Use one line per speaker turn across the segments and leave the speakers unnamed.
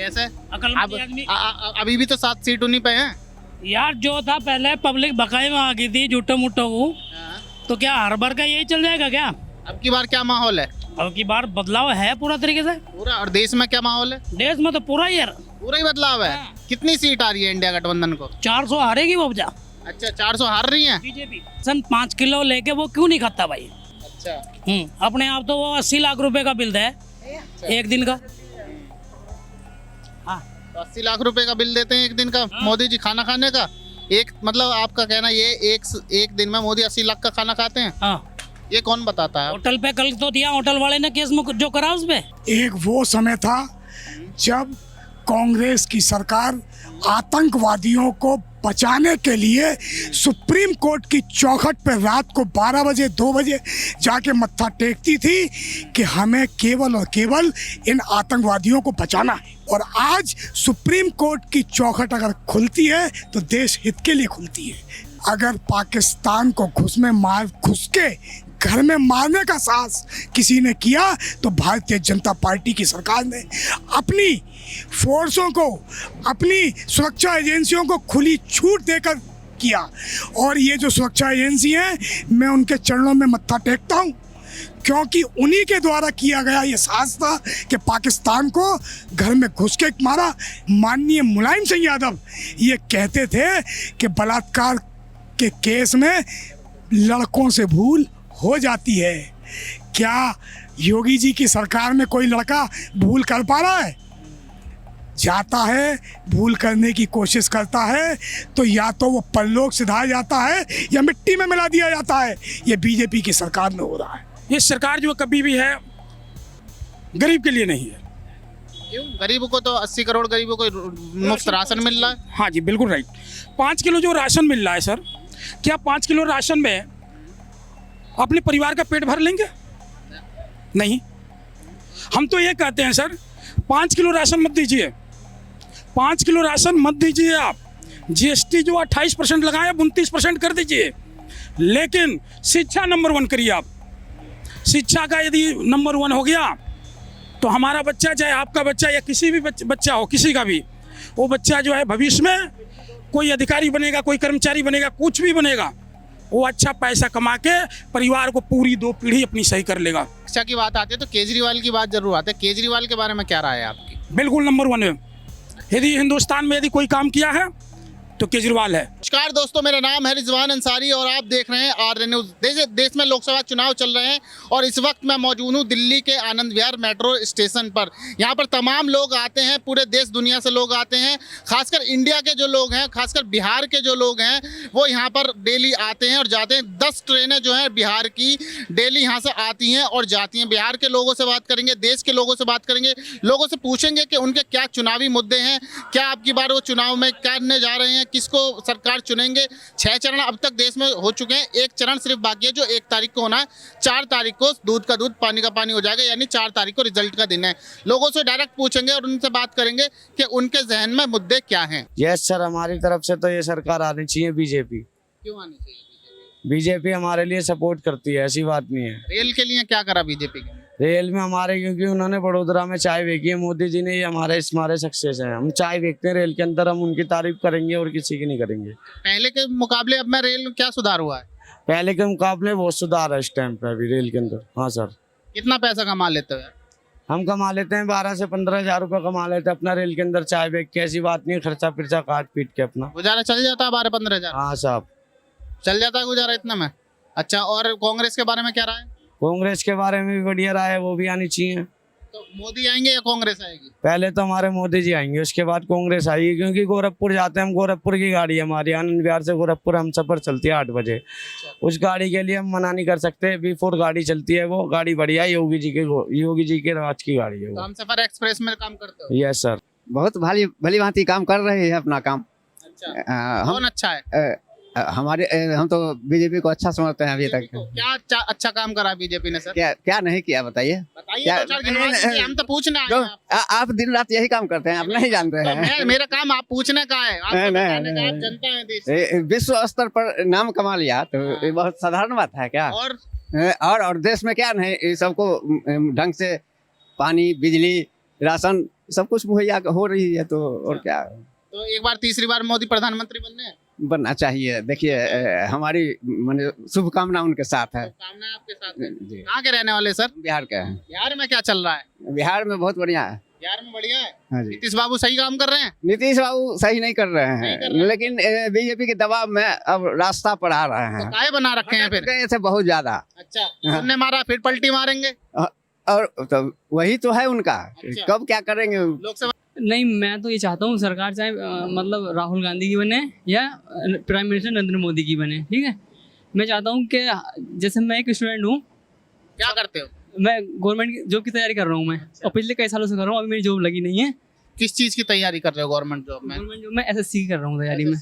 कैसे?
अकलमंद आदमी
अभी भी तो 7 सीट उन्हीं पे हैं।
यार, जो था पहले पब्लिक बकाई में आ गई थी झूठो मुठो को, तो क्या हर बार का यही चल जाएगा क्या?
अब की बार क्या माहौल है?
अब की बार बदलाव है पूरा तरीके से।
पूरा। और देश में क्या माहौल है?
देश में तो पूरा ही यार
पूरा ही बदलाव है। कितनी सीट आ रही है इंडिया गठबंधन को?
400 हारेगी वो उपजा
अच्छा, 400 हार रही हैं।
बीजेपी। 5 किलो लेके वो क्यों नहीं खाता भाई?
अच्छा।
अपने आप तो वो 80 लाख रुपए का बिल है एक दिन का। हाँ,
तो 80 लाख रुपए का बिल देते हैं एक दिन का मोदी जी खाना खाने का। एक मतलब आपका कहना ये एक दिन में मोदी 80 लाख का खाना खाते हैं?
हाँ।
ये कौन बताता है?
होटल पे कल तो दिया होटल वाले ने केस जो करा उस पे।
एक वो समय था जब कांग्रेस की सरकार आतंकवादियों को बचाने के लिए सुप्रीम कोर्ट की चौखट पर रात को 12 बजे 2 बजे जाके मत्था टेकती थी कि हमें केवल और केवल इन आतंकवादियों को बचाना है। और आज सुप्रीम कोर्ट की चौखट अगर खुलती है तो देश हित के लिए खुलती है। अगर पाकिस्तान को घुस के घर में मारने का साहस किसी ने किया तो भारतीय जनता पार्टी की सरकार ने अपनी फोर्सों को, अपनी सुरक्षा एजेंसियों को खुली छूट देकर किया। और ये जो सुरक्षा एजेंसी हैं, मैं उनके चरणों में मत्था टेकता हूँ, क्योंकि उन्हीं के द्वारा किया गया ये साहस था कि पाकिस्तान को घर में घुस के मारा। माननीय मुलायम सिंह यादव ये कहते थे कि बलात्कार के केस में लड़कों से भूल हो जाती है। क्या योगी जी की सरकार में कोई लड़का भूल कर पा रहा है? जाता है, भूल करने की कोशिश करता है तो या तो वो परलोक सिधाया जाता है या मिट्टी में मिला दिया जाता है। ये बीजेपी की सरकार में हो रहा है।
ये सरकार जो कभी भी है गरीब के लिए नहीं है।
क्यों? गरीबों को तो 80 करोड़ गरीबों को मुफ्त राशन मिल रहा है।
हाँ जी, बिल्कुल राइट। 5 किलो जो राशन मिल रहा है सर, क्या 5 किलो राशन में अपने परिवार का पेट भर लेंगे? नहीं। हम तो ये कहते हैं सर, 5 किलो राशन मत दीजिए, 5 किलो राशन मत दीजिए आप। जीएसटी जो 28% लगाए 29% कर दीजिए, लेकिन शिक्षा नंबर 1 करिए आप। शिक्षा का यदि नंबर 1 हो गया तो हमारा बच्चा, चाहे आपका बच्चा या किसी भी बच्चा हो, किसी का भी, वो बच्चा जो है भविष्य में कोई अधिकारी बनेगा, कोई कर्मचारी बनेगा, कुछ भी बनेगा, वो अच्छा पैसा कमा के परिवार को पूरी 2 पीढ़ी अपनी सही कर लेगा।
शिक्षा की बात आती है तो केजरीवाल की बात जरूर आती है। केजरीवाल के बारे में क्या राय है आपकी?
बिल्कुल नंबर 1 है। यदि हिंदुस्तान में यदि कोई काम किया है तो केजरीवाल है।
नमस्कार दोस्तों, मेरा नाम है रिजवान अंसारी और आप देख रहे हैं आर्य न्यूज। देश में लोकसभा चुनाव चल रहे हैं और इस वक्त मैं मौजूद हूँ दिल्ली के आनंद विहार मेट्रो स्टेशन पर। यहाँ पर तमाम लोग आते हैं, पूरे देश दुनिया से लोग आते हैं। खासकर इंडिया के जो लोग हैं, खासकर बिहार के जो लोग हैं, वो यहाँ पर डेली आते हैं और जाते हैं। 10 ट्रेनें जो हैं बिहार की डेली यहाँ से आती हैं और जाती हैं। बिहार के लोगों से बात करेंगे, देश के लोगों से बात करेंगे, लोगों से पूछेंगे कि उनके क्या चुनावी मुद्दे हैं, क्या आपकी बार वो चुनाव में करने जा रहे हैं, किसको सरकार चुनेंगे। 6 चरण अब तक देश में हो चुके हैं, एक चरण सिर्फ बाकी है जो 1 तारीख को होना है। 4 तारीख को दूध का दूध पानी का पानी हो जाएगा, यानी 4 तारीख को रिजल्ट का दिन है। लोगों से डायरेक्ट पूछेंगे और उनसे बात करेंगे कि उनके जहन में मुद्दे क्या हैं।
यस सर, हमारी तरफ से तो ये सरकार आनी चाहिए बीजेपी।
क्यों आनी चाहिए?
बीजेपी हमारे लिए सपोर्ट करती है, ऐसी बात नहीं है।
रेल के लिए क्या करा बीजेपी के?
रेल में हमारे, क्योंकि उन्होंने बड़ोदरा में चाय बेची है मोदी जी ने, ये हमारे सक्सेस है। हम चाय बेचते हैं रेल के अंदर, हम उनकी तारीफ करेंगे और किसी की नहीं करेंगे।
पहले के मुकाबले अब में रेल में क्या सुधार हुआ है?
पहले के मुकाबले बहुत सुधार है इस टाइम पे अभी रेल के अंदर। हाँ सर।
कितना पैसा कमा लेते हो?
हम कमा लेते हैं 12 से 15 हजार रुपये कमा लेते हैं अपना रेल के अंदर चाय बेच के। ऐसी बात नहीं, खर्चा फिर्चा काट पीट के अपना
गुजारा चल जाता है। 12-15 हजार
हाँ साहब,
चल जाता है गुजारा इतना में। अच्छा, और कांग्रेस के बारे में क्या राय?
कांग्रेस के बारे में भी बढ़िया राय है, वो भी आनी चाहिए।
तो मोदी आएंगे या कांग्रेस आएगी?
पहले तो हमारे मोदी जी आएंगे, उसके बाद कांग्रेस आएगी, क्योंकि गोरखपुर जाते हैं हम। गोरखपुर की गाड़ी है हमारी, आनंद विहार से गोरखपुर हम सफर चलती है 8 बजे। उस गाड़ी के लिए हम मना नहीं कर सकते। B4 गाड़ी चलती है, वो गाड़ी बढ़िया है, योगी जी के राज की गाड़ी है।
तो हम सफर एक्सप्रेस में काम करते हो?
Yes sir.
बहुत भली भांति काम कर रहे हैं अपना काम।
अच्छा, कौन अच्छा है?
हम तो बीजेपी को अच्छा समझते हैं अभी तक।
क्या अच्छा काम करा बीजेपी ने सर?
क्या नहीं किया बताइए।
बताइए, हम तो पूछना है।
आप दिन रात यही काम करते हैं, आप नहीं जानते हैं।
मेरा काम आप पूछने का है, आप बताने का, आप जनता है देश।
विश्व स्तर पर नाम कमा लिया तो ये बहुत साधारण बात है क्या? और देश में क्या नहीं, सबको ढंग से पानी, बिजली, राशन सब कुछ मुहैया हो रही है, तो और क्या
तो एक बार तीसरी बार मोदी प्रधानमंत्री बनने हैं?
बनना चाहिए। देखिए हमारी माने शुभकामना उनके साथ है।
कामना आपके साथ है।
जी।
कहाँ के रहने वाले सर?
बिहार के हैं।
बिहार में क्या चल रहा है?
बिहार में बहुत बढ़िया है।
बिहार में बढ़िया है।
हाँ जी।
नीतीश बाबू सही काम कर रहे हैं?
नीतीश बाबू सही नहीं कर रहे
नहीं कर
हैं,
रहे हैं।
लेकिन बीजेपी के दबाव में अब रास्ता पर आ रहे
तो
हैं।
काहे बना रखे हैं फिर?
गए थे बहुत ज्यादा,
अच्छा, तुमने मारा फिर पलटी मारेंगे?
और तो वही तो है उनका।
अच्छा।
कब क्या करेंगे?
लोकसभा
नहीं, मैं तो ये चाहता हूँ सरकार चाहे मतलब राहुल गांधी की बने या प्राइम मिनिस्टर नरेंद्र मोदी की बने, ठीक है। मैं चाहता हूँ कि जैसे मैं एक स्टूडेंट हूँ,
क्या करते हो?
मैं गवर्नमेंट जॉब की तैयारी कर रहा हूँ मैं, और पिछले कई सालों से कर रहा हूँ। अभी मेरी जॉब लगी नहीं है।
किस चीज की तैयारी कर रहे हो गवर्नमेंट जॉब में?
गवर्नमेंट जॉब में SSC की कर रहा हूँ तैयारी में।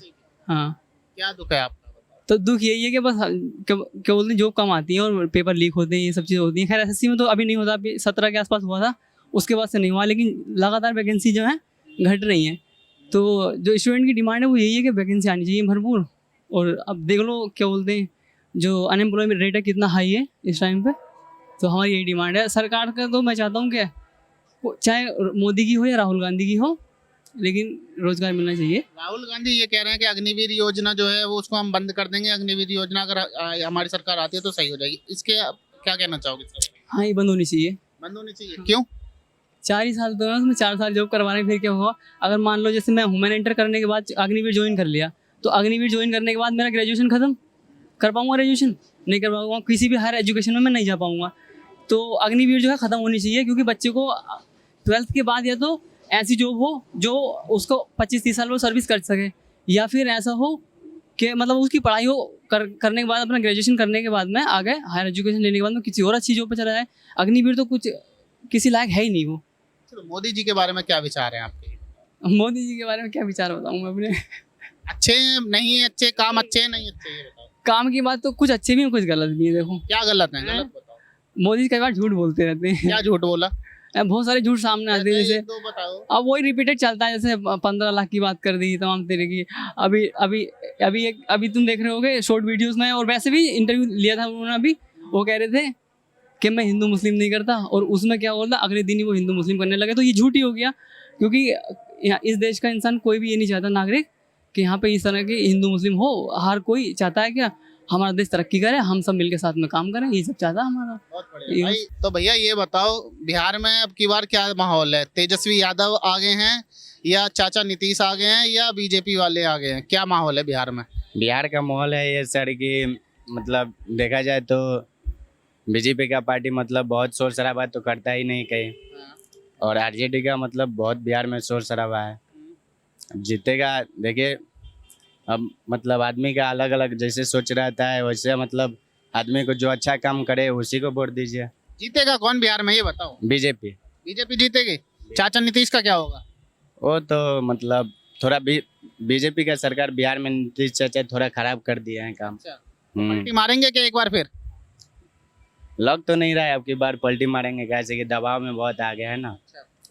हाँ,
क्या दुख है आपका?
तो दुख यही है कि बस क्या बोलते हैं, जॉब कम आती है और पेपर लीक होते हैं, ये सब चीज़ें होती हैं। खैर SSC में तो अभी नहीं होता, अभी 17 के आसपास हुआ था, उसके बाद से नहीं हुआ, लेकिन लगातार वैकेंसी जो है घट रही है। तो जो स्टूडेंट की डिमांड है वो यही है कि वैकेंसी आनी चाहिए भरपूर। और अब देख लो क्या बोलते हैं, जो अनएम्प्लॉयमेंट रेट है कितना हाई है इस टाइम पे। तो हमारी यही डिमांड है सरकार का। तो मैं चाहता हूँ कि चाहे मोदी की हो या राहुल गांधी की हो, लेकिन रोजगार मिलना चाहिए।
राहुल गांधी ये कह रहे हैं कि अग्निवीर योजना जो है वो उसको हम बंद कर देंगे। अग्निवीर योजना अगर हमारी सरकार आती है तो सही हो जाएगी। इसके आप क्या कहना चाहोगे सर?
हाँ, ये बंद होनी चाहिए।
बंद होनी चाहिए, क्यों?
4 ही साल तो है उसमें, 4 साल जॉब करवाने फिर क्या हुआ? अगर मान लो जैसे मैं हूँ, मैंने इंटर करने के बाद अग्निवीर ज्वाइन कर लिया, तो अग्निवीर ज्वाइन करने के बाद मेरा ग्रेजुएशन खत्म। कर पाऊंगा ग्रेजुएशन? नहीं कर पाऊंगा। किसी भी हायर एजुकेशन में मैं नहीं जा पाऊंगा। तो अग्निवीर जो है ख़त्म होनी चाहिए, क्योंकि बच्चे को 12th के बाद या तो ऐसी जॉब हो जो उसको 25-30 साल वो सर्विस कर सके, या फिर ऐसा हो कि मतलब उसकी पढ़ाई हो करने के बाद, अपना ग्रेजुएशन करने के बाद में आगे हायर एजुकेशन लेने के बाद में किसी और अच्छी जॉब पर चला जाए। अग्निवीर तो कुछ किसी लायक है ही नहीं वो।
चलो, मोदी जी के बारे में क्या विचार हैं आपके?
मोदी जी के बारे में क्या विचार बताऊँ मैं अपने?
अच्छे हैं, नहीं है अच्छे, काम अच्छे हैं, नहीं अच्छे, ये बताओ।
काम की बात तो कुछ अच्छे भी हैं, कुछ गलत भी है। देखो
क्या गलत है? गलत बताओ।
मोदी जी कई बार झूठ बोलते रहते हैं।
क्या झूठ बोला?
बहुत सारे झूठ सामने आते हैं,
जैसे
जैसे
एक दो बताओ।
अब वही रिपीटेड चलता है। जैसे 15 लाख की बात कर दी तमाम तरह की। अभी अभी अभी तुम देख रहे होगे शॉर्ट वीडियोस में, और वैसे भी इंटरव्यू लिया था उन्होंने अभी, वो कह रहे थे कि मैं हिंदू मुस्लिम नहीं करता, और उसमें क्या बोलता, अगले दिन ही वो हिंदू मुस्लिम करने लगे। तो ये झूठ ही हो गया, क्योंकि यहाँ इस देश का इंसान कोई भी ये नहीं चाहता, नागरिक, कि यहाँ पे इस तरह के हिंदू मुस्लिम हो। हर कोई चाहता है कि हमारा देश तरक्की करे, हम सब मिलकर साथ में काम करें, ये सब चाहता है हमारा।
बहुत बढ़िया भाई। तो भैया ये बताओ, बिहार में अब की बार क्या माहौल है? तेजस्वी यादव आगे हैं या चाचा नीतीश आगे हैं या बीजेपी वाले आगे हैं? क्या माहौल है बिहार में?
बिहार का माहौल है ये सर कि मतलब देखा जाए तो बीजेपी का पार्टी मतलब बहुत शोर शराबा तो करता ही नहीं कहीं, और आरजेडी का मतलब बहुत बिहार में शोर शराबा है। जीतेगा देखिए, अब मतलब आदमी का अलग अलग जैसे सोच रहता है, वैसे मतलब आदमी को जो अच्छा काम करे उसी को वोट दीजिए।
जीतेगा कौन बिहार में, ये बताओ?
बीजेपी
बीजेपी जीतेगी। चाचा नीतीश का क्या होगा?
वो तो मतलब थोड़ा बीजेपी का सरकार बिहार में नीतीश चाचा थोड़ा खराब कर दिया है काम।
अच्छा, पलटी मारेंगे क्या एक बार फिर?
लग तो नहीं रहा है अब की बार पलटी मारेंगे, कैसे कि दबाव में बहुत आ गया है ना,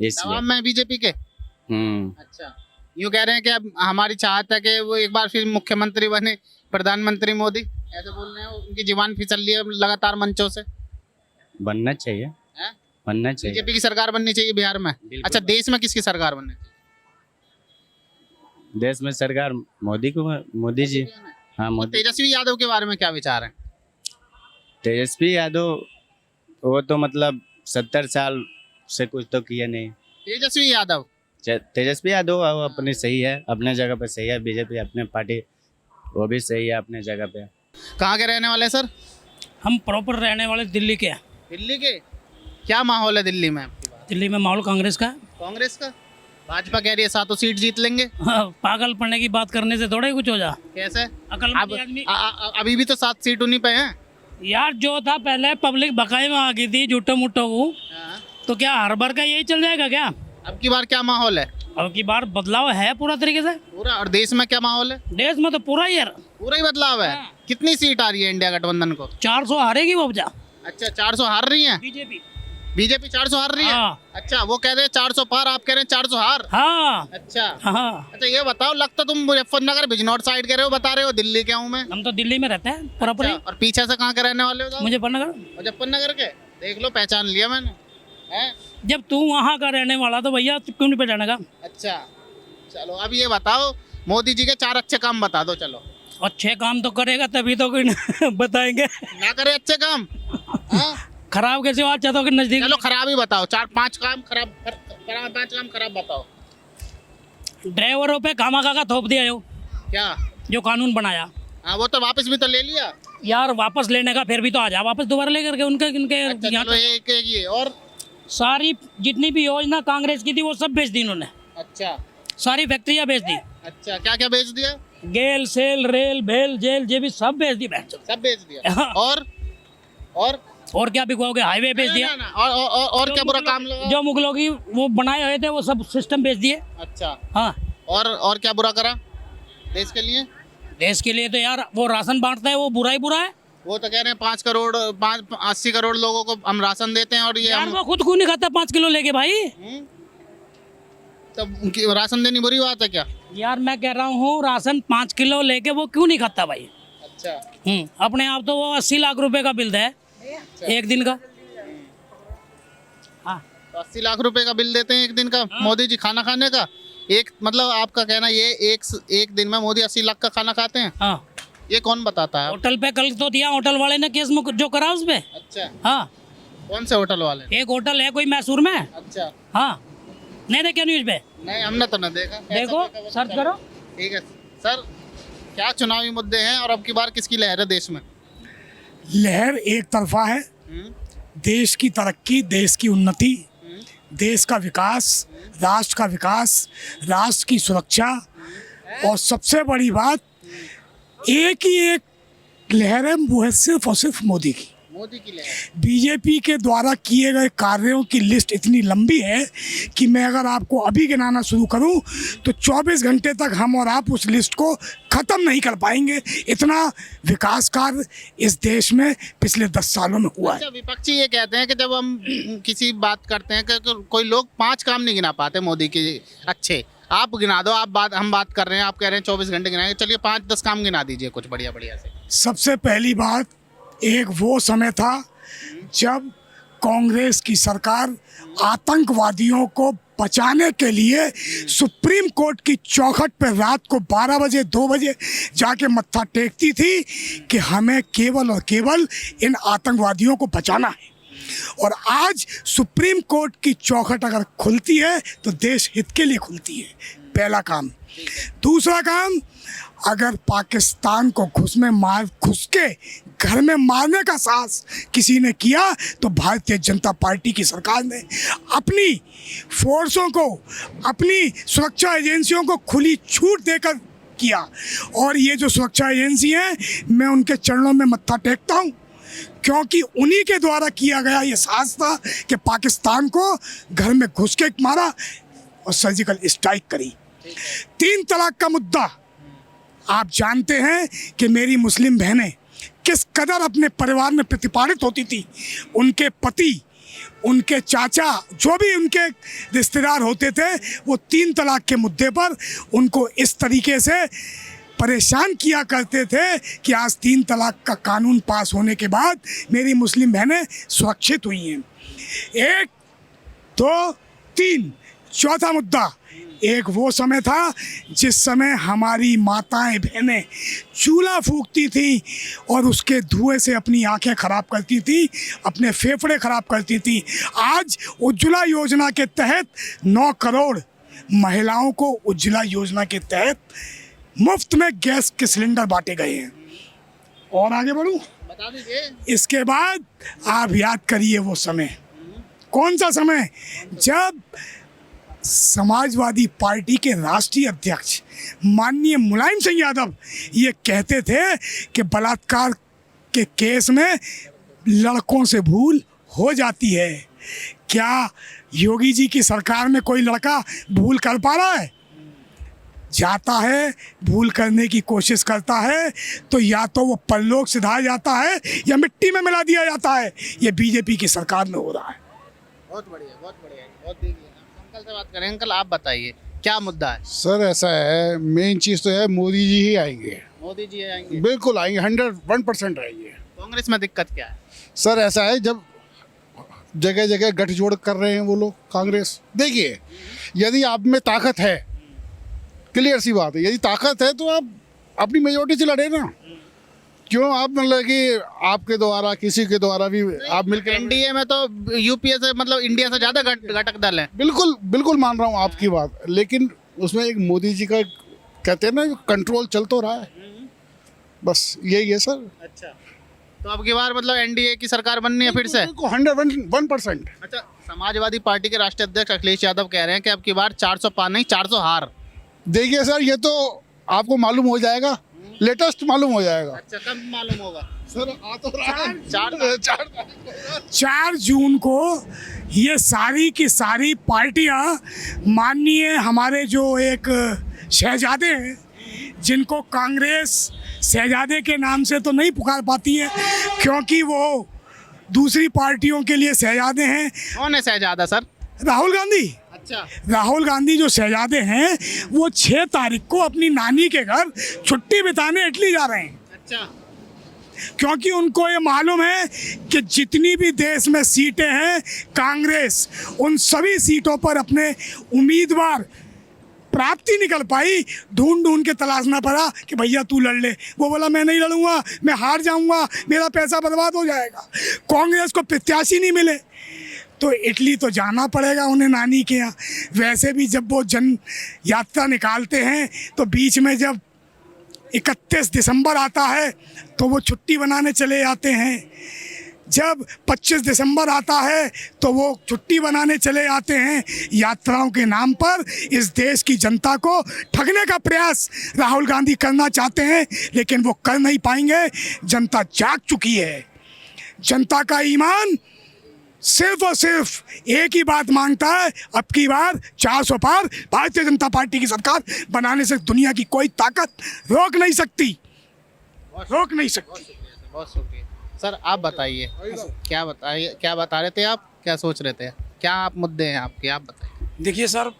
इसलिए।
दबाव में बीजेपी के?
हम्म।
अच्छा, यूँ कह रहे हैं कि अब हमारी चाहत है कि वो एक बार फिर मुख्यमंत्री बने, प्रधानमंत्री मोदी, ऐसे बोल रहे हैं। उनकी जुबान फिसल रही है लगातार मंचों से।
बनना चाहिए,
हैं?
बनना चाहिए।
बीजेपी की सरकार बननी चाहिए बिहार में। अच्छा, देश में किसकी सरकार बननी चाहिए?
देश में सरकार मोदी को, मोदी जी। हाँ, मोदी।
तेजस्वी यादव के बारे में क्या विचार है?
तेजस्वी यादव वो तो मतलब 70 साल से कुछ तो किया नहीं।
तेजस्वी यादव
वो अपनी सही है, अपने जगह पे सही है। बीजेपी अपने पार्टी वो भी सही है अपने जगह पे।
कहाँ के रहने वाले सर?
हम प्रॉपर रहने वाले दिल्ली के हैं।
दिल्ली के? क्या माहौल है दिल्ली में आपकी बात?
दिल्ली में माहौल कांग्रेस का है।
कांग्रेस का? भाजपा कह रही है 7 सीट जीत लेंगे।
हाँ, पागल पड़ने की बात करने से थोड़ा ही कुछ हो जा।
कैसे?
अकलमंद आदमी।
अभी भी तो 7 सीट उन्हीं पे हैं।
यार जो था पहले पब्लिक बकाई में आ गई थी झूठो मुठो को, तो क्या हर बार का यही चल जाएगा क्या?
अब की बार क्या माहौल है?
अब की बार बदलाव है पूरा तरीके से।
पूरा? और देश में क्या माहौल है?
देश में तो पूरा ही यार
पूरा ही बदलाव है। कितनी सीट आ रही है इंडिया गठबंधन को?
400 हारेगी वो जा।
अच्छा, 400 हार रही है
बीजेपी।
बीजेपी 400 हार रही है?
हाँ।
अच्छा, वो कह रहे हैं 400 पार, आप कह रहे हैं 400 हार।
हाँ
अच्छा
हाँ,
अच्छा, ये बताओ, लगता तुम मुजफ्फरनगर बिजनौर साइड के रहे हो, बता रहे हो दिल्ली के हूँ मैं।
हम तो दिल्ली में रहते हैं प्रॉपर।
अच्छा, और पीछे से कहाँ के रहने वाले हो?
मुजफ्फरनगर।
मुजफ्फरनगर के? देख लो, पहचान लिया मैंने। हैं?
जब तू वहाँ का रहने वाला तो भैया तू क्यों नहीं पहचानेगा?
अच्छा चलो अब ये बताओ, मोदी जी के 4 अच्छे काम बता दो। चलो
अच्छे काम तो करेगा तभी तो कोई बताएंगे।
ना करे अच्छे काम हाँ?
खराब कैसे हो? अच्छा तो कि नजदीक
चलो खराब ही बताओ, 4-5 काम खराब, 5 काम खराब बताओ।
ड्राइवरों पे खामा का थोप दिया हो,
क्या?
जो कानून बनाया।
हाँ वो तो वापस भी तो ले लिया।
यार वापस लेने का फिर भी तो आ जा वापस दोबारा लेकर के उनके इनके
अच्छा
यहाँ
चलो एक एक ये और।
सारी जितनी भी योजना कांग्रेस की थी वो सब बेच दी इन्होंने।
अच्छा
सारी फैक्ट्रियाँ बेच दी,
अच्छा क्या क्या बेच दिया?
गेल सेल रेल भेल जेल जे भी सब बेच दी बहन चोद।
सब बेच दिया।
हाँ।
और
क्या बिकवाओगे? हाईवे बेच दिया।
ना, और क्या बुरा काम लगा?
जो मुगलों की वो बनाए हुए थे वो सब सिस्टम बेच दिए।
अच्छा
हाँ
और क्या बुरा करा देश के लिए?
देश के लिए तो यार वो राशन बांटता है वो बुरा ही बुरा है।
वो तो कह रहे हैं 80 करोड़ लोगों को हम राशन देते हैं और ये
यार
हम
वो खुद नहीं खाता 5 किलो लेके भाई।
तब उनकी राशन देनी बुरी बात है क्या?
यार मैं कह रहा हूँ राशन 5 किलो लेके वो क्यों नहीं खाता भाई?
अच्छा
अपने आप तो वो 80 लाख रुपए का बिल है एक दिन का। हाँ
तो 80 लाख रुपए का बिल देते हैं एक दिन का मोदी जी खाना खाने का। एक मतलब आपका कहना ये एक दिन में मोदी 80 लाख का खाना खाते हैं?
हाँ
ये कौन बताता है?
होटल पे कल तो दिया होटल वाले ने केस जो करा उस पे।
अच्छा
हाँ
कौन से होटल वाले?
एक होटल है कोई मैसूर में।
अच्छा
हाँ नहीं देखे न्यूज पे?
नहीं हमने तो ना देखा।
देखो सर्च करो।
ठीक है सर, क्या चुनावी मुद्दे हैं और अब की बार किसकी लहर है देश में?
लहर एक तरफा है, देश की तरक्की, देश की उन्नति, देश का विकास, राष्ट्र का विकास, राष्ट्र की सुरक्षा, और सबसे बड़ी बात एक ही एक लहर है, वो है सिर्फ और सिर्फ मोदी की।
मोदी की लहर।
बीजेपी के द्वारा किए गए कार्यों की लिस्ट इतनी लंबी है कि मैं अगर आपको अभी गिनाना शुरू करूं तो 24 घंटे तक हम और आप उस लिस्ट को ख़त्म नहीं कर पाएंगे। इतना विकास कार्य इस देश में पिछले 10 सालों में हुआ है।
अच्छा विपक्षी ये कहते हैं कि जब हम किसी बात करते हैं कि कोई लोग 5 काम नहीं गिना पाते मोदी के अच्छे, आप गिना दो। हम बात कर रहे हैं, आप कह रहे हैं 24 घंटे गिनाएंगे, चलिए 5-10 काम गिना दीजिए कुछ बढ़िया बढ़िया से।
सबसे पहली बात, एक वो समय था जब कांग्रेस की सरकार आतंकवादियों को बचाने के लिए सुप्रीम कोर्ट की चौखट पर रात को 12 बजे 2 बजे जाके मत्था टेकती थी कि हमें केवल और केवल इन आतंकवादियों को बचाना है। और आज सुप्रीम कोर्ट की चौखट अगर खुलती है तो देश हित के लिए खुलती है, पहला काम। दूसरा काम, अगर पाकिस्तान को घुस के घर में मारने का साहस किसी ने किया तो भारतीय जनता पार्टी की सरकार ने अपनी फोर्सों को, अपनी सुरक्षा एजेंसियों को खुली छूट देकर किया। और ये जो सुरक्षा एजेंसी हैं, मैं उनके चरणों में मत्था टेकता हूँ, क्योंकि उन्हीं के द्वारा किया गया ये साहस था कि पाकिस्तान को घर में घुस के मारा और सर्जिकल स्ट्राइक करी। 3 तलाक का मुद्दा, आप जानते हैं कि मेरी मुस्लिम बहनें किस कदर अपने परिवार में प्रतिपालित होती थी। उनके पति, उनके चाचा, जो भी उनके रिश्तेदार होते थे, वो 3 तलाक के मुद्दे पर उनको इस तरीके से परेशान किया करते थे कि आज 3 तलाक का कानून पास होने के बाद मेरी मुस्लिम बहनें सुरक्षित हुई हैं। 1, 2, 3, चौथा मुद्दा, एक वो समय था जिस समय हमारी माताएं बहनें चूल्हा फूंकती थी और उसके धुएं से अपनी आंखें खराब करती थी, अपने फेफड़े खराब करती थी। आज उज्ज्वला योजना के तहत 9 करोड़ महिलाओं को उज्ज्वला योजना के तहत मुफ्त में गैस के सिलेंडर बांटे गए हैं। और आगे बढ़ूं,
बता दीजिए।
इसके बाद आप याद करिए वो समय, कौन सा समय, जब समाजवादी पार्टी के राष्ट्रीय अध्यक्ष माननीय मुलायम सिंह यादव ये कहते थे कि बलात्कार के केस में लड़कों से भूल हो जाती है। क्या योगी जी की सरकार में कोई लड़का भूल कर पा रहा है? जाता है, भूल करने की कोशिश करता है तो या तो वो परलोक सिधाया जाता है या मिट्टी में मिला दिया जाता है। ये बीजेपी की सरकार में हो रहा है।
बहुत बढ़िया, बहुत बढ़िया, बहुत देखिए। अंकल से बात करें। अंकल आप बताइए क्या मुद्दा है?
सर ऐसा है, मेन चीज़ तो है मोदी जी ही आएंगे।
मोदी जी आएंगे?
बिल्कुल आएंगे, 101% आएंगे।
कांग्रेस में दिक्कत क्या है?
सर ऐसा है, जब जगह जगह गठजोड़ कर रहे हैं वो लोग कांग्रेस। देखिए, यदि आप में ताकत है, क्लियर सी बात है, यदि ताकत है तो आप अपनी मेजोरिटी से लड़े ना। क्यों आप मतलब कि आपके द्वारा किसी के द्वारा भी आप मिलकर
एनडीए में तो यूपीए से मतलब इंडिया से ज्यादा घटक दल है।
बिल्कुल बिल्कुल मान रहा हूँ आपकी बात, लेकिन उसमें एक मोदी जी का कहते हैं ना कंट्रोल चल तो रहा है, बस यही है सर।
अच्छा, तो अब की बार मतलब एनडीए की सरकार बननी है फिर से?
101%।
अच्छा, समाजवादी पार्टी के राष्ट्रीय अध्यक्ष अखिलेश यादव कह रहे हैं कि अब की बार 400 पार नहीं 400 हार।
देखिए सर, ये तो आपको मालूम हो जाएगा, लेटेस्ट मालूम हो जाएगा।
अच्छा, कब मालूम होगा
सर? आ तो रहा है
4 जून को ये सारी की सारी पार्टियां, माननीय हमारे जो एक शहजादे हैं, जिनको कांग्रेस शहजादे के नाम से तो नहीं पुकार पाती है क्योंकि वो दूसरी पार्टियों के लिए शहजादे हैं।
कौन है शहजादा सर?
राहुल गांधी।
अच्छा,
राहुल गांधी जो शहजादे हैं वो 6 तारीख को अपनी नानी के घर छुट्टी बिताने इटली जा रहे हैं।
अच्छा,
क्योंकि उनको ये मालूम है कि जितनी भी देश में सीटें हैं, कांग्रेस उन सभी सीटों पर अपने उम्मीदवार प्राप्ति निकल पाई, ढूंढ ढूंढ के तलाशना पड़ा कि भैया तू लड़ ले। वो बोला मैं नहीं लड़ूंगा, मैं हार जाऊंगा, मेरा पैसा बर्बाद हो जाएगा। कांग्रेस को प्रत्याशी नहीं मिले तो इटली तो जाना पड़ेगा उन्हें नानी के यहाँ। वैसे भी जब वो जन यात्रा निकालते हैं तो बीच में जब 31 दिसंबर आता है तो वो छुट्टी बनाने चले जाते हैं। जब 25 दिसंबर आता है तो वो छुट्टी बनाने चले जाते हैं। यात्राओं के नाम पर इस देश की जनता को ठगने का प्रयास राहुल गांधी करना चाहते हैं, लेकिन वो कर नहीं पाएंगे। जनता जाग चुकी है। जनता का ईमान सिर्फ और सिर्फ एक ही बात मांगता है, अब की बार 400 पार भारतीय जनता पार्टी की सरकार बनाने से दुनिया की कोई ताकत रोक नहीं सकती।
बहुत शुक्रिया सर। आप बताइए, क्या बता रहे थे आप, क्या सोच रहे थे, क्या आप मुद्दे हैं आपके, आप बताइए।
देखिए सर,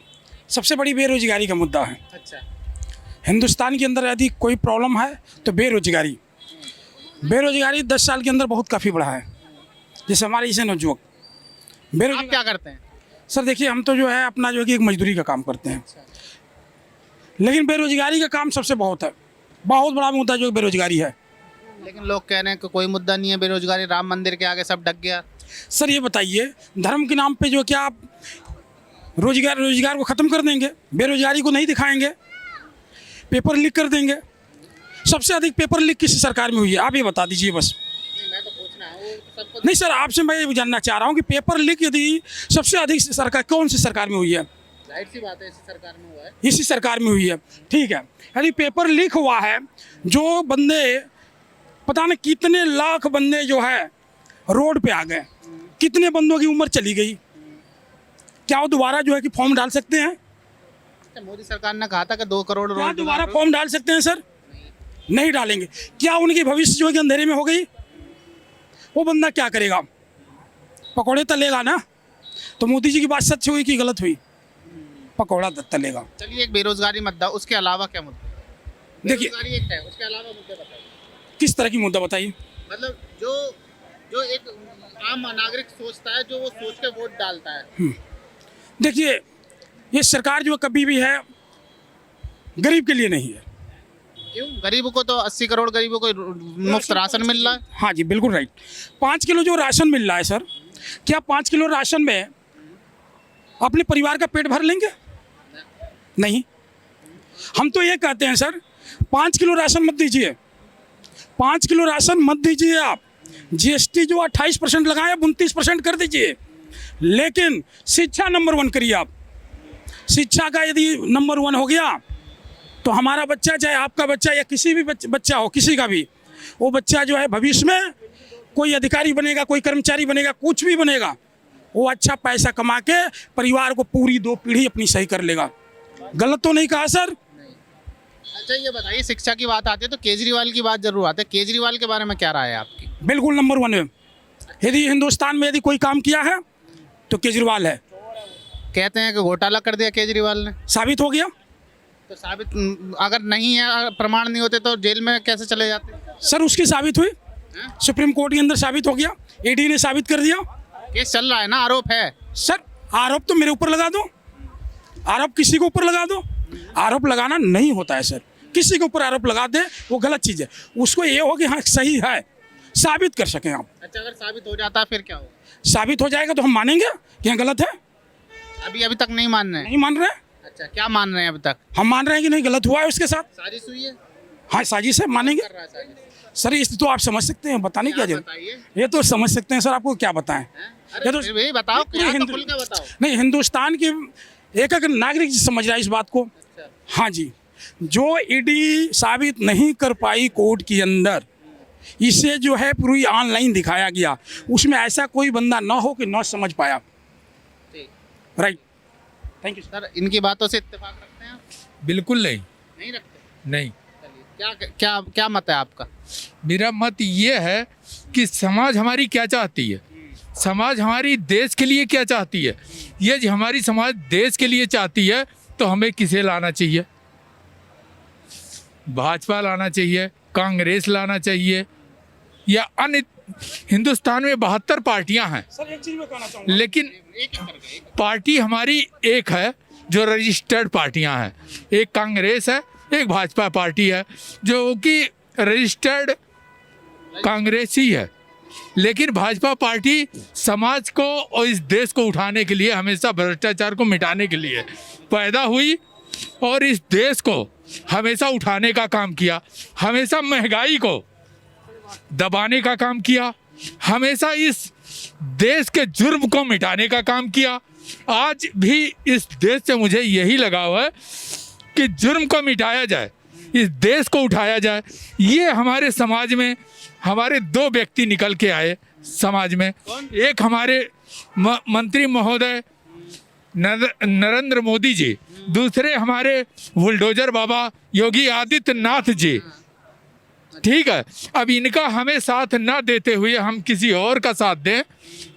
सबसे बड़ी बेरोजगारी का मुद्दा है।
अच्छा,
हिंदुस्तान के अंदर यदि कोई प्रॉब्लम है तो बेरोजगारी 10 साल के अंदर बहुत काफ़ी बढ़ा है। जैसे हमारे जैसे नौजुवक
आप क्या करते हैं?
सर देखिए, हम तो जो है अपना जो है कि एक मजदूरी का काम करते हैं, लेकिन बेरोजगारी का काम सबसे बहुत बड़ा मुद्दा जो बेरोजगारी है।
लेकिन लोग कह रहे हैं कि कोई मुद्दा नहीं है बेरोजगारी, राम मंदिर के आगे सब ढक गया।
सर ये बताइए, धर्म के नाम पे जो क्या आप रोजगार को ख़त्म कर देंगे, बेरोजगारी को नहीं दिखाएंगे, पेपर लीक कर देंगे? सबसे अधिक पेपर लीक किस सरकार में हुई है, आप ये बता दीजिए बस। नहीं सर, आपसे मैं ये जानना चाह रहा हूँ कि पेपर लीक यदि सबसे अधिक सरकार कौन सी सरकार में हुई है?
जाहिर सी बात है इसी सरकार में हुआ है।
इसी सरकार में हुई है, ठीक है। यदि पेपर लीक हुआ है, जो बंदे पता नहीं कितने लाख बंदे जो है रोड पे आ गए, कितने बंदों की उम्र चली गई, क्या वो दोबारा जो है कि फॉर्म डाल सकते हैं?
मोदी सरकार ने कहा था कि 2 करोड़
क्या दोबारा फॉर्म डाल सकते हैं सर? नहीं डालेंगे। क्या उनकी भविष्य जो है कि अंधेरे में हो गई? वो बंदा क्या करेगा? पकौड़े तलेगा ना। तो मोदी जी की बात सच हुई कि गलत हुई? पकौड़ा तलेगा।
चलिए, एक बेरोजगारी मुद्दा, उसके अलावा क्या मुद्दा?
देखिए,
बेरोजगारी एक है, उसके अलावा मुद्दे बताइए।
किस तरह की मुद्दा बताइए?
मतलब जो एक आम नागरिक सोचता है, जो वो सोच के वोट डालता है।
देखिए, ये सरकार जो कभी भी है गरीब के लिए नहीं है।
क्यों? गरीबों को तो 80 करोड़ गरीबों को मुफ्त राशन मिल रहा है।
हाँ जी, बिल्कुल राइट। 5 किलो जो राशन मिल रहा है सर, क्या 5 किलो राशन में अपने परिवार का पेट भर लेंगे? नहीं। हम तो ये कहते हैं सर, 5 किलो राशन मत दीजिए, 5 किलो राशन मत दीजिए आप। जीएसटी जो 28% लगाए, 29% कर दीजिए, लेकिन शिक्षा नंबर 1 करिए आप। शिक्षा का यदि नंबर 1 हो गया तो हमारा बच्चा, चाहे आपका बच्चा या किसी भी बच्चा हो, किसी का भी, वो बच्चा जो है भविष्य में कोई अधिकारी बनेगा, कोई कर्मचारी बनेगा, कुछ भी बनेगा, वो अच्छा पैसा कमा के परिवार को पूरी 2 पीढ़ी अपनी सही कर लेगा। गलत तो नहीं कहा सर?
अच्छा, ये बताइए, शिक्षा की बात आती है तो केजरीवाल की बात जरूर आती है। केजरीवाल के बारे में क्या राय है आपकी?
बिल्कुल नंबर 1 है। यदि हिंदुस्तान में यदि कोई काम किया है तो केजरीवाल है।
कहते हैं कि घोटाला कर दिया केजरीवाल ने,
साबित हो गया।
तो साबित अगर नहीं है, प्रमाण नहीं होते तो जेल में कैसे चले जाते?
सर उसकी साबित हुई, सुप्रीम कोर्ट के अंदर साबित हो गया, ईडी ने साबित कर दिया।
केस चल रहा है ना, आरोप है।
सर आरोप तो मेरे ऊपर लगा दो, आरोप किसी के ऊपर लगा दो। आरोप लगाना नहीं होता है सर, किसी के ऊपर आरोप लगा दे वो गलत चीज़ है। उसको ये हो कि हाँ सही है, साबित कर सकें आप।
अच्छा, अगर साबित हो जाता है फिर क्या होगा?
साबित हो जाएगा तो हम मानेंगे कि हाँ गलत है।
अभी तक नहीं मान रहे हैं?
नहीं मान रहे हैं,
अच्छा, क्या मान रहे हैं अभी तक?
हम मान रहे हैं कि नहीं गलत हुआ है उसके साथ।
साजिश हुई है?
हाँ साजिश है, मानेंगे
कर रहा है साजिश?
सर। इस तो आप समझ सकते हैं, बताने क्या जरूरत,
बताइए।
ये तो समझ सकते हैं सर। आपको क्या बताएं?
अरे
ये तो
फिर भी बताओ,
पूरे
क्या
हिंदू-
खुल के बताओ।
नहीं, हिंदुस्तान के एक एक नागरिक समझ रहा है इस बात को। हाँ जी, जो ईडी साबित नहीं कर पाई कोर्ट के अंदर, इसे जो है पूरी ऑनलाइन दिखाया गया, उसमें ऐसा कोई बंदा ना हो कि ना समझ पाया।
ठीक।
राइट, थैंक यू
सर, इनकी बातों से इत्तेफाक रखते हैं आप?
बिल्कुल नहीं।
नहीं रखते?
नहीं,
चलिए, क्या क्या क्या मत है आपका?
मेरा मत ये है कि समाज हमारी क्या चाहती है, समाज हमारी देश के लिए क्या चाहती है। ये जो हमारी समाज देश के लिए चाहती है तो हमें किसे लाना चाहिए? भाजपा लाना चाहिए, कांग्रेस लाना चाहिए, या अन्य। हिंदुस्तान में 72 पार्टियां हैं,
सर। एक चीज मैं कहना चाहूँगा,
लेकिन पार्टी हमारी एक है जो रजिस्टर्ड पार्टियां हैं। एक कांग्रेस है, एक भाजपा पार्टी है जो कि रजिस्टर्ड कांग्रेस ही है। लेकिन भाजपा पार्टी समाज को और इस देश को उठाने के लिए, हमेशा भ्रष्टाचार को मिटाने के लिए पैदा हुई और इस देश को हमेशा उठाने का काम किया, हमेशा महंगाई को दबाने का काम किया, हमेशा इस देश के जुर्म को मिटाने का काम किया। आज भी इस देश से मुझे यही लगाव है कि जुर्म को मिटाया जाए, इस देश को उठाया जाए। ये हमारे समाज में हमारे 2 व्यक्ति निकल के आए समाज में। एक हमारे मंत्री महोदय नरेंद्र मोदी जी, दूसरे हमारे बुलडोजर बाबा योगी आदित्यनाथ जी। ठीक है, अब इनका हमें साथ ना देते हुए हम किसी और का साथ दें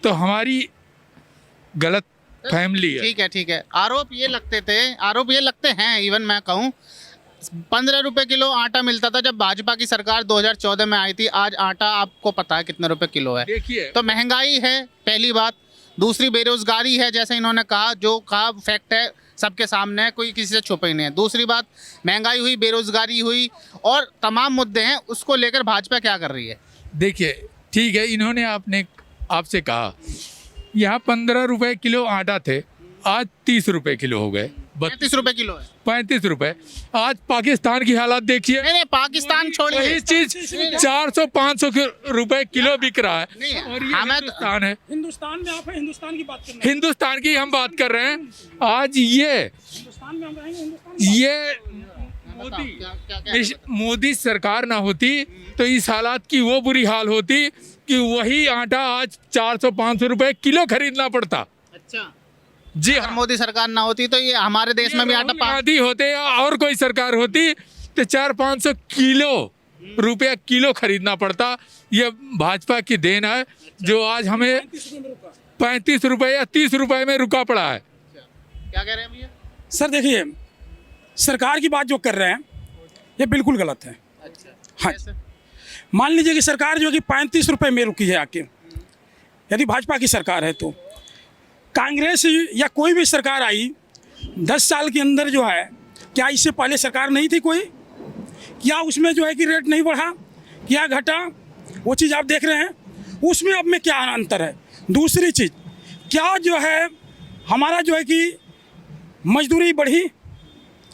तो हमारी गलत फैमिली है।
ठीक है। आरोप ये लगते हैं, इवन मैं कहूँ 15 रुपए किलो आटा मिलता था जब भाजपा की सरकार 2014 में आई थी। आज आटा आपको पता है कितने रुपए किलो है?
देखिए,
तो महंगाई है पहली बात, दूसरी बेरोजगारी है, जैसे इन्होंने कहा, जो कहा फैक्ट है सबके सामने है, कोई किसी से छुपा ही नहीं है। दूसरी बात, महंगाई हुई, बेरोजगारी हुई और तमाम मुद्दे हैं, उसको लेकर भाजपा क्या कर रही है?
देखिए, ठीक है, इन्होंने आपसे कहा यहाँ 15 रुपए किलो आटा थे, आज 30 रुपए किलो हो गए।
35 रुपए किलो है।
35 रुपए। आज पाकिस्तान की हालत देखिए,
नहीं, पाकिस्तान छोड़िए,
वही चीज 400-500 रुपए किलो बिक रहा है।
नहीं,
और ये
हमें
हिंदुस्तान है,
हिंदुस्तान में आप हैं, हिंदुस्तान की बात कर रहे हैं।
हिंदुस्तान की हम बात कर रहे हैं। आज ये
हिंदुस्तान में हम रहेंगे, हिंदुस्तान की
इस मोदी सरकार ना होती तो इस हालात की वो बुरी हाल होती कि वही आटा आज 400-500 रुपए किलो खरीदना पड़ता।
अच्छा
जी
अगर
हाँ,
मोदी सरकार ना होती तो ये हमारे देश में भी आटा
राहुल गांधी होते या और कोई सरकार होती तो 400-500 रुपया किलो खरीदना पड़ता। ये भाजपा की देन है जो आज हमें 35 रुपए या 30 रुपए में रुका पड़ा है।
क्या कह रहे हैं भैया?
सर देखिए, सरकार की बात जो कर रहे हैं ये बिल्कुल गलत है।
अच्छा,
हाँ,
कैसे?
मान लीजिए कि सरकार जो है कि 35 रुपए में रुकी है आके, यदि भाजपा की सरकार है तो कांग्रेस या कोई भी सरकार आई 10 साल के अंदर जो है, क्या इससे पहले सरकार नहीं थी कोई? क्या उसमें जो है कि रेट नहीं बढ़ा, क्या घटा? वो चीज़ आप देख रहे हैं, उसमें अब में क्या अंतर है? दूसरी चीज़, क्या जो है हमारा जो है कि मजदूरी बढ़ी,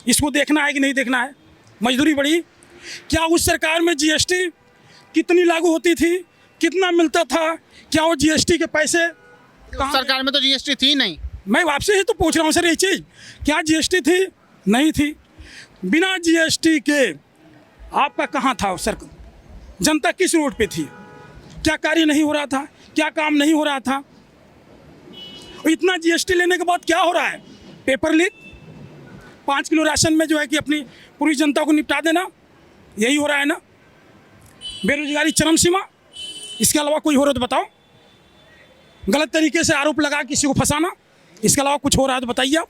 इसको देखना है कि नहीं देखना है? मजदूरी बढ़ी। क्या उस सरकार में जीएसटी कितनी लागू होती थी, कितना मिलता था? क्या वो जीएसटी के पैसे
सरकार में तो जीएसटी थी नहीं।
मैं आपसे ही तो पूछ रहा हूँ सर, ये चीज़ क्या जीएसटी थी? नहीं थी। बिना जीएसटी के आपका कहाँ था सर? जनता किस रोड पे थी? क्या कार्य नहीं हो रहा था? क्या काम नहीं हो रहा था? इतना जीएसटी लेने के बाद क्या हो रहा है? पेपर लीक, 5 किलो राशन में जो है कि अपनी पूरी जनता को निपटा देना, यही हो रहा है ना? बेरोजगारी चरम सीमा, इसके अलावा कोई हो रहा तो बताओ? गलत तरीके से आरोप लगा किसी को फंसाना, इसके अलावा कुछ हो रहा है तो बताइए आप।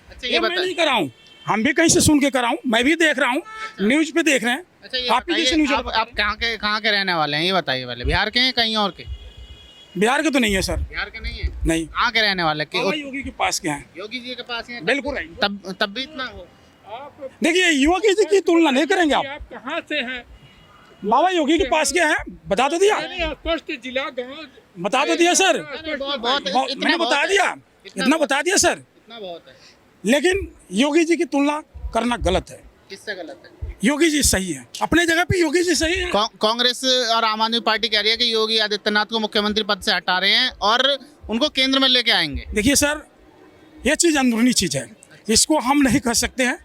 अच्छा,
ये मैं नहीं कर रहा हूँ, हम भी कहीं से सुन के कर रहा हूँ, मैं भी देख रहा हूँ, न्यूज़ पे देख रहे हैं।
अच्छा, ये
आप भी जैसे न्यूज़
आप कहाँ के रहने वाले हैं ये बताइए? वाले बिहार के हैं कहीं और के?
बिहार के तो नहीं है सर,
बिहार के नहीं है,
नहीं।
कहाँ के रहने वाले
बाबा योगी के पास के हैं,
योगी जी के पास ही हैं?
बिल्कुल नहीं।
तब भी इतना हो।
देखिए योगी जी की तुलना नहीं करेंगे आप।
आप कहाँ से हैं?
बाबा योगी के पास के हैं, बता तो दिया,
स्पष्ट जिला गाँव
बता तो दिया सर,
बहुत
मैंने बता दिया, इतना बता दिया सर।
इतना बहुत है।
लेकिन योगी जी की तुलना करना गलत है।
किससे गलत है?
योगी जी सही है, अपने जगह पे योगी जी सही है।
कांग्रेस और आम आदमी पार्टी कह रही है कि योगी आदित्यनाथ को मुख्यमंत्री पद से हटा रहे हैं और उनको केंद्र में लेके आएंगे।
देखिए सर, ये चीज़ अंदरूनी चीज़ है, इसको हम नहीं कह सकते हैं,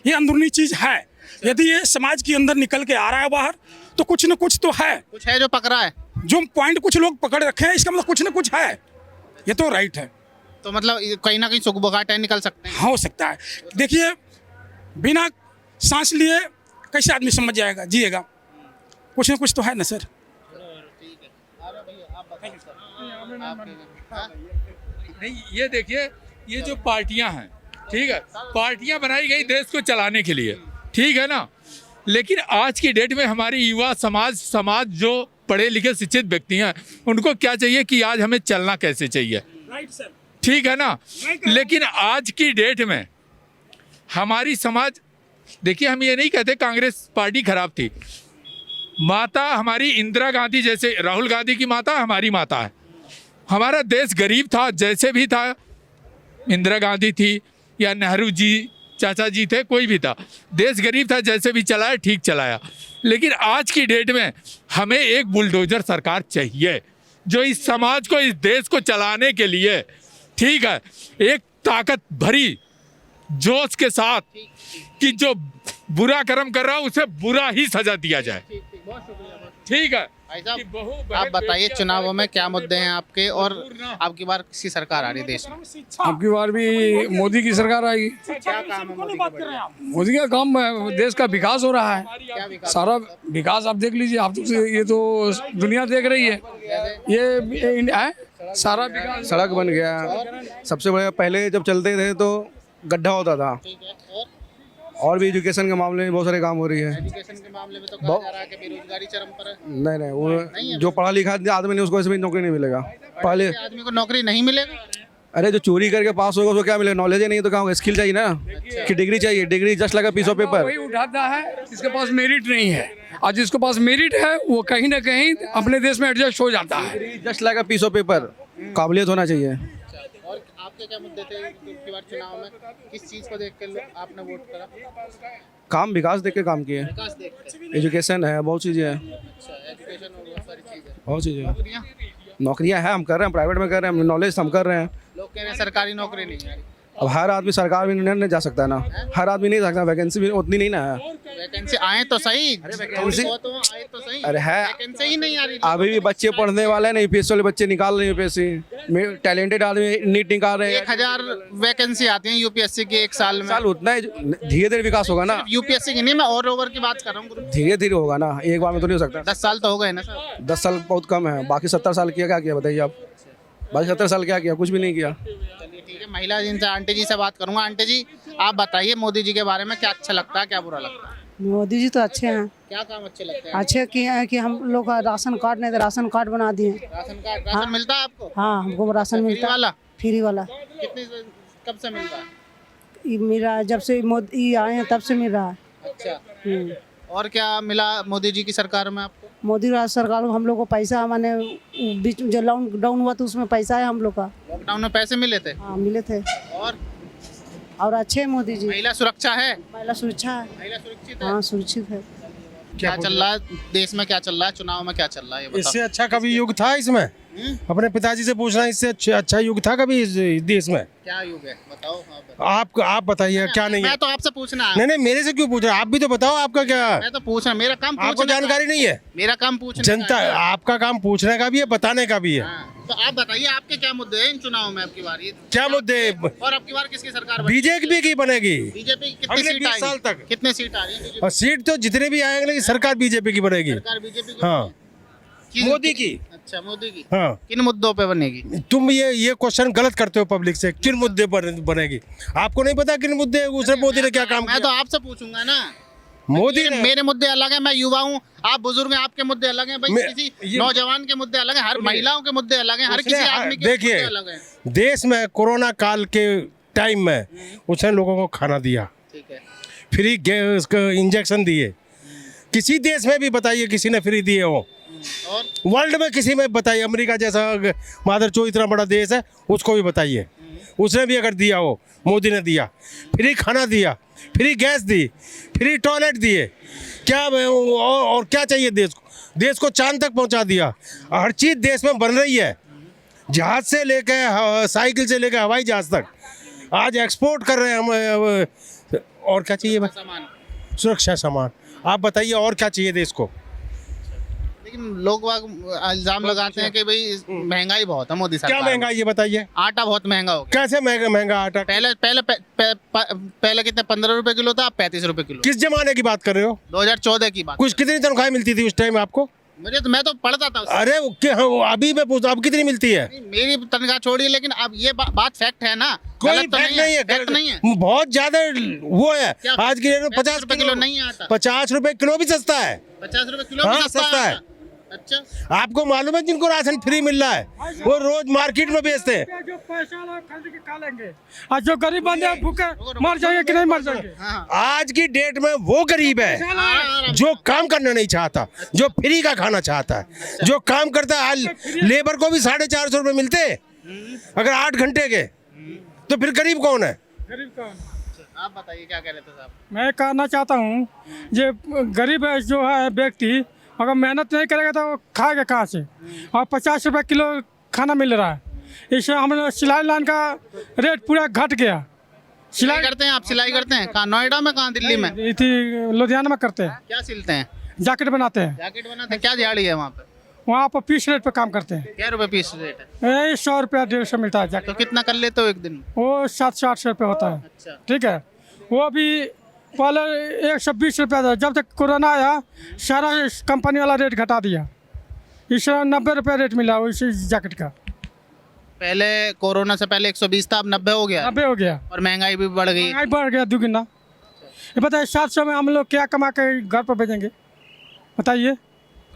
ये अंदरूनी चीज़ है। यदि ये समाज के अंदर निकल के आ रहा है बाहर, तो कुछ न कुछ तो है,
कुछ है जो पकड़ा है,
जो पॉइंट कुछ लोग पकड़ रखे हैं, इसका मतलब कुछ न कुछ है, ये तो राइट है।
तो मतलब कहीं ना कहीं सुगबुगाहट निकल सकते हैं।
हो सकता है। देखिए बिना सांस लिए कैसे आदमी समझ जाएगा, जिएगा, कुछ न कुछ तो है ना सर।
नहीं, ये देखिए, ये जो पार्टियां हैं, ठीक है, पार्टियां बनाई गई देश को चलाने के लिए, ठीक है ना। लेकिन आज की डेट में हमारी युवा समाज जो पढ़े लिखे शिक्षित व्यक्ति हैं, उनको क्या चाहिए कि आज हमें चलना कैसे चाहिए,
राइट सर,
ठीक है ना। लेकिन आज की डेट में हमारी समाज, देखिए हम ये नहीं कहते कांग्रेस पार्टी खराब थी, माता हमारी इंदिरा गांधी जैसे, राहुल गांधी की माता हमारी माता है। हमारा देश गरीब था, जैसे भी था, इंदिरा गांधी थी या नेहरू जी चाचा जी थे, कोई भी था, देश गरीब था, जैसे भी चलाया ठीक चलाया। लेकिन आज की डेट में हमें एक बुलडोजर सरकार चाहिए जो इस समाज को, इस देश को चलाने के लिए, ठीक है, एक ताकत भरी जोश के साथ कि जो बुरा कर्म कर रहा है उसे बुरा ही सजा दिया जाए, ठीक है।
भाई साहब, आप बताइए चुनावों में क्या मुद्दे हैं आपके, और आपकी बार किसकी सरकार आ रही है देश में?
आपकी बार भी मोदी की सरकार आएगी।
क्या काम है मोदी का बढ़िया?
मोदी का काम है, देश का विकास हो रहा है,
क्या विकास?
सारा विकास आप देख लीजिए, आप तो ये तो दुनिया देख रही है, ये सारा विकास, सड़क बन गया। सबसे बड़ा, पहले जब चलते थे तो गड्ढा होता था, और भी एजुकेशन के मामले में बहुत सारे काम हो रही है।
एजुकेशन के मामले में तो कहा जा रहा है कि बेरोजगारी चरम पर है।
नहीं, वो जो पढ़ा लिखा आदमी नहीं, उसको ऐसे भी नौकरी नहीं मिलेगा। पहले
आदमी को नौकरी नहीं मिलेगा?
अरे जो चोरी करके पास होगा उसको क्या मिलेगा? नॉलेज ही नहीं तो क्या होगा? स्किल चाहिए ना, कि डिग्री चाहिए, degree just like a piece of paper.
वही उठाता है जिसके पास मेरिट नहीं है, और जिसके पास मेरिट है वो कहीं ना कहीं अपने देश में एडजस्ट हो जाता है।
Just like a piece of paper, काबिलियत होना चाहिए।
और आपके क्या मुद्दे थे पिछली बार चुनाव में? किस चीज को देख कर आपने वोट करा?
काम, विकास देख के काम किए,
विकास देख के।
एजुकेशन है, बहुत चीज़ें हैं,
अच्छा, एजुकेशन और बहुत सारी चीजें,
बहुत चीज़ें हैं।
नौकरियां?
नौकरियां हैं, हम कर रहे हैं, प्राइवेट में कर रहे हैं, नॉलेज हम कर रहे हैं।
लोग कह रहे हैं सरकारी नौकरी नहीं है।
अब हर आदमी सरकार भी नहीं जा सकता है ना, हर आदमी नहीं जा सकता, वैकेंसी भी उतनी नहीं ना है।
वैकेंसी आए तो सही,
वैकेंसी
तो आए तो सही,
अरे है,
वैकेंसी ही नहीं आ रही।
अभी भी बच्चे पढ़ने वाले हैं, नहीं यूपीएससी वाले बच्चे निकाल रहे हैं, यूपीएससी टैलेंटेड आदमी नीट निकाल रहे हैं।
1000 वैकेंसी आती है यूपीएससी की एक साल में।
साल उतना ही, धीरे धीरे विकास होगा ना।
यूपीएससी की नहीं, मैं और ओवर की बात कर रहा हूँ।
धीरे धीरे होगा ना, एक बार में तो नहीं हो सकता।
10 साल तो हो गए ना सर?
10 साल बहुत कम है, बाकी 70 साल किया, क्या किया बताइए आप? बाकी 70 साल क्या किया? कुछ भी नहीं किया।
चलिए ठीक है, महिला जिनसे आंटी जी से बात करूंगा। आंटी जी, आप बताइए मोदी जी के बारे में क्या अच्छा लगता है, क्या बुरा लगता है?
मोदी जी तो अच्छे हैं।
क्या काम अच्छे लगते हैं?
अच्छे किए हैं कि हम लोग का राशन कार्ड नहीं था, राशन कार्ड बना दिए।
राशन कार्ड, राशन मिलता है आपको?
हाँ, हमको राशन
फ्री
मिलता है,
वाला?
फ्री वाला।
कितने कब से मिल रहा है?
ये मेरा जब से मोदी आए हैं तब से मिल रहा है।
अच्छा, और क्या मिला मोदी जी की सरकार में आपको?
मोदी सरकार को हम लोग को पैसा, माने बीच जो लॉकडाउन हुआ तो उसमें पैसा है हम लोग का।
लॉकडाउन में पैसे मिले थे?
हाँ, मिले थे। और अच्छे हैं मोदी जी।
महिला सुरक्षा है?
महिला सुरक्षा है।
महिला सुरक्षित है?
हाँ, सुरक्षित है।
क्या चल रहा है देश में, क्या चल रहा है चुनाव में, क्या चल रहा है ये बताओ।
इससे अच्छा कभी युग था इसमें? अपने पिताजी से पूछना, इससे अच्छा युग था कभी इस देश में?
क्या युग है बताओ?
आप बताइए, क्या नहीं है?
मैं तो आपसे पूछना है।
नहीं, मेरे से क्यों पूछ रहे हैं? आप भी तो बताओ, आपका क्या?
मैं तो पूछ रहा, मेरा काम
आपको जानकारी नहीं है?
मेरा काम पूछना।
जनता, आपका काम पूछने का भी है, बताने का भी है।
तो आप बताइए, आपके क्या मुद्दे हैं इन चुनाव में आपकी बार?
क्या मुद्दे?
और आपकी बार किसकी सरकार?
बीजेपी की बनेगी।
बीजेपी कितनी
अगले
सीट
20 साल तक
कितने सीट आ रही है?
और सीट तो जितने भी आएंगे, लेकिन सरकार बीजेपी की बनेगी।
सरकार बीजेपी की?
हाँ, मोदी की।
अच्छा, मोदी की।
हाँ,
किन मुद्दों पे बनेगी?
तुम ये क्वेश्चन गलत करते हो पब्लिक से। किन मुद्दे पर बनेगी? आपको नहीं पता किन मुद्दे? उसने मोदी ने क्या काम
मैं
किया?
तो आपसे पूछूंगा ना।
मोदी
लेकिन
ने
मेरे मुद्दे अलग हैं, मैं युवा हूँ, आप बुजुर्ग हैं, आपके मुद्दे अलग हैं भाई, किसी नौजवान के मुद्दे अलग हैं, हर महिलाओं के मुद्दे अलग हैं, हर किसी आदमी के मुद्दे अलग हैं।
देखिए देश में कोरोना काल के टाइम में उसने लोगों को खाना दिया,
ठीक है,
फ्री इंजेक्शन दिए। किसी देश में भी बताइए किसी ने फ्री दिए हो?
और
वर्ल्ड में किसी में बताइए? अमेरिका जैसा मादरचोद इतना बड़ा देश है उसको भी बताइए, उसने भी अगर दिया हो। मोदी ने दिया, फ्री खाना दिया, फ्री गैस दी, फ्री टॉयलेट दिए, क्या और क्या चाहिए देश को? देश को चांद तक पहुंचा दिया। हर चीज़ देश में बन रही है, जहाज से लेकर साइकिल से लेकर हवाई जहाज तक आज एक्सपोर्ट कर रहे हैं हम। और क्या चाहिए भाई?
सामान,
सुरक्षा सामान। आप बताइए और क्या चाहिए देश को?
लेकिन लोग वाग इल्जाम लगाते हैं कि भाई महंगाई बहुत है मोदी सरकार
क्या
में।
महंगाई ये बताइए?
आटा बहुत महंगा हो गया।
कैसे महंगा आटा?
पहले पहले पहले कितने 15 रुपए किलो था, अब 35 रुपए किलो।
किस जमाने की बात कर रहे हो?
2014 की बात।
कुछ कितनी तनख्वाह मिलती थी उस टाइम आपको?
मैं तो पढ़ता था उससे।
अरे अभी मैं पूछता हूँ, अब कितनी मिलती है?
मेरी तनख्वाह छोड़िए, लेकिन अब ये बात फैक्ट है ना,
कोई
गलत तो
फैक्ट नहीं है,
फैक्ट नहीं है।
बहुत ज्यादा वो है।
क्या?
आज की डेट में
50 रुपए किलो नहीं आता।
50 रुपए किलो भी सस्ता है।
50 रुपए किलो
हाँ,
भी
सस्ता है।
अच्छा,
आपको मालूम है जिनको राशन फ्री मिल रहा है वो रोज मार्केट में बेचते हैं।
जो पैसा खरीद के खा लेंगे और जो गरीब बंदे हैं भूखे मर जाएंगे कि नहीं मर जाएंगे?
हाँ,
आज की डेट में वो गरीब है जो काम करना नहीं चाहता, जो फ्री का खाना चाहता है, जो काम करता है। आज लेबर को भी 450 रुपए मिलते हैं अगर 8 घंटे के, तो फिर गरीब कौन है?
गरीब कौन?
आप बताइए क्या कह रहे थे साहब?
मैं कहना चाहता हूँ जो गरीब है जो है व्यक्ति, अगर मेहनत नहीं करेगा तो वो खाएगा कहाँ से? और 50 रुपए किलो खाना मिल रहा है। इससे हम सिलाई लाइन का रेट पूरा घट गया।
सिलाई करते हैं आप? सिलाई करते हैं कहाँ? नोएडा में, कहाँ दिल्ली में?
इथी लुधियाना में करते हैं,
क्या सिलते हैं?
जैकेट बनाते हैं।
जैकेट बनाते हैं? क्या दिहाड़ी है वहाँ पे?
वहाँ पर पीस रेट पे काम करते हैं।
क्या रुपए पीस रेट है?
यही 100 रुपया 150 मिलता है जैकेट।
तो कितना कर लेते हो एक दिन में?
वो 700-800 रुपये होता है।
अच्छा,
ठीक है, वो भी पहले 120 रुपया था। जब तक कोरोना आया सारा कंपनी वाला रेट घटा दिया, इस 90 रुपया रेट मिला इसी जैकेट का।
पहले कोरोना से पहले 120 था, अब 90 हो गया
90 हो गया।
और महंगाई भी बढ़ गई।
महंगाई बढ़ गया दुगुना। ये बताइए 700 में हम लोग क्या कमा के घर पर भेजेंगे? बताइए।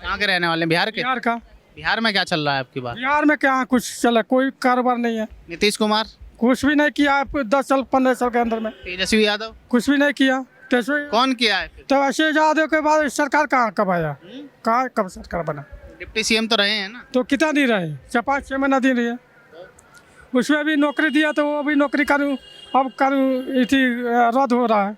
कहाँ के रहने वाले हैं? बिहार के?
बिहार का।
बिहार में क्या चल रहा है आपकी बात?
बिहार में क्या कुछ चला? कोई कारोबार नहीं है।
नीतीश कुमार
कुछ भी नहीं किया 10 साल 15 साल के अंदर में,
तेजस्वी यादव
कुछ भी नहीं किया।
कौन किया है फिर?
तो ऐसे यादव के बाद सरकार कहाँ कब आया? कहाँ कब सरकार बना?
डिप्टी सीएम तो रहे हैं ना।
तो कितना दिन रहे? 5-6 महीना दिन रहे। उसमें भी नौकरी दिया तो वो भी नौकरी करूँ, अब करूँ, इसी रद्द हो रहा है।